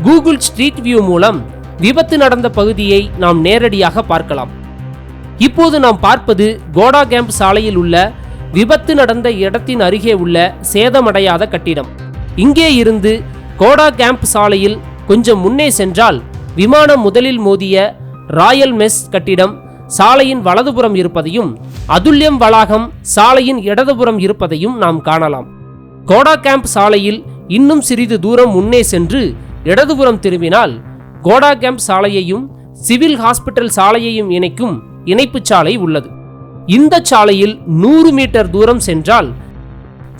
Google street view மூலம் விபத்து நடந்த பகுதியை நாம் நேரடியாக பார்க்கலாம். இப்போது நாம் பார்ப்பது கோடா கேம்ப் சாலையில் உள்ள விபத்து நடந்த இடத்தின் அருகே உள்ள சேதமடையாத கட்டிடம். இங்கே இருந்து கோடா கேம்ப் சாலையில் கொஞ்சம் முன்னே சென்றால் விமானம் முதலில் மோதிய ராயல் மெஸ் கட்டிடம் சாலையின் வலதுபுறம் இருப்பதையும் அதுல்யம் வளாகம் சாலையின் இடதுபுறம் இருப்பதையும் நாம் காணலாம். கோடா கேம்ப் சாலையில் இன்னும் சிறிது தூரம் முன்னே சென்று இடதுபுறம் திரும்பினால் கோடா கேம்ப் சாலையையும் சிவில் ஹாஸ்பிட்டல் சாலையையும் இணைக்கும் இணைப்பு சாலை உள்ளது. இந்த சாலையில் 100 மீட்டர் தூரம் சென்றால்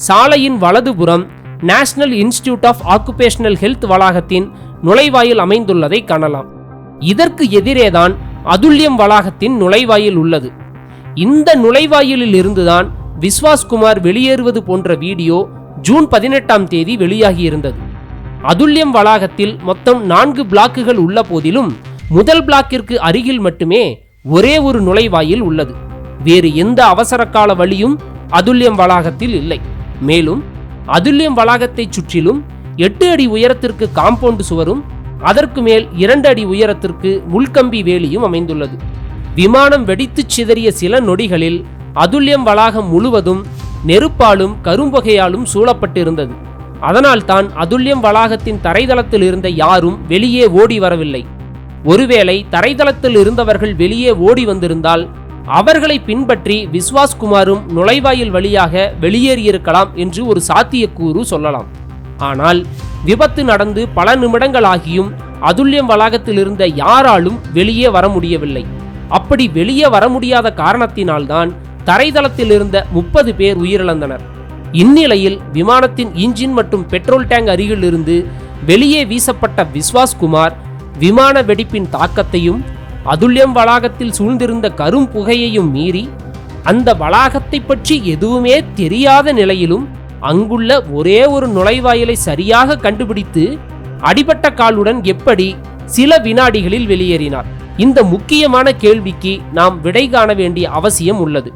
சாலையின் வலதுபுறம் national institute of occupational health வளாகத்தின் நுழைவாயில் அமைந்துள்ளதை காணலாம். இதற்கு எதிரேதான் அதுல்யம் வளாகத்தின் நுழைவாயில் உள்ளது. இந்த நுழைவாயிலில் இருந்துதான் விஸ்வாஸ்குமார் வெளியேறுவது போன்ற வீடியோ ஜூன் 18ஆம் தேதி வெளியாகியிருந்தது. அதுல்யம் வளாகத்தில் மொத்தம் 4 பிளாக்குகள் உள்ள போதிலும் முதல் பிளாக்கிற்கு அருகில் மட்டுமே ஒரே ஒரு நுழைவாயில் உள்ளது. வேறு எந்த அவசர கால வழியும் அதுல்யம் வளாகத்தில் இல்லை. மேலும் அதுல்யம் வளாகத்தை சுற்றிலும் 8 அடி உயரத்திற்கு காம்பவுண்ட் சுவரும் அதற்கு மேல் 2 அடி உயரத்திற்கு முள்கம்பி வேலியும் அமைந்துள்ளது. விமானம் வெடித்து சிதறிய சில நொடிகளில் அதுல்யம் வளாகம் முழுவதும் நெருப்பாலும் கரும்புகையாலும் சூழப்பட்டிருந்தது. அதனால்தான் அதுல்யம் வளாகத்தின் தரைதளத்தில் இருந்த யாரும் வெளியே ஓடி வரவில்லை. ஒருவேளை தரைதளத்தில் இருந்தவர்கள் வெளியே ஓடி வந்திருந்தால் அவர்களை பின்பற்றி விஸ்வாஸ்குமாரும் நுழைவாயில் வழியாக வெளியேறியிருக்கலாம் என்று ஒரு சாத்தியக்கூறு சொல்லலாம். ஆனால் விபத்து நடந்து பல நிமிடங்கள் ஆகியும் அதுல்யம் வளாகத்தில் இருந்த யாராலும் வெளியே வர முடியவில்லை. அப்படி வெளியே வர முடியாத காரணத்தினால்தான் தரைதளத்தில் இருந்த 30 பேர் உயிரிழந்தனர். இந்நிலையில் விமானத்தின் இன்ஜின் மற்றும் பெட்ரோல் டேங்க் அருகில் இருந்து வெளியே வீசப்பட்ட விஸ்வாஸ்குமார் விமான வெடிப்பின் தாக்கத்தையும் அதுல்யம் வளாகத்தில் சூழ்ந்திருந்த கரும் புகையையும் மீறி அந்த வளாகத்தை பற்றி எதுவுமே தெரியாத நிலையிலும் அங்குள்ள ஒரே ஒரு நுழைவாயிலை சரியாக கண்டுபிடித்து அடிபட்ட காலுடன் எப்படி சில வினாடிகளில் வெளியேறினார்? இந்த முக்கியமான கேள்விக்கு நாம் விடை காண வேண்டிய அவசியம் உள்ளது.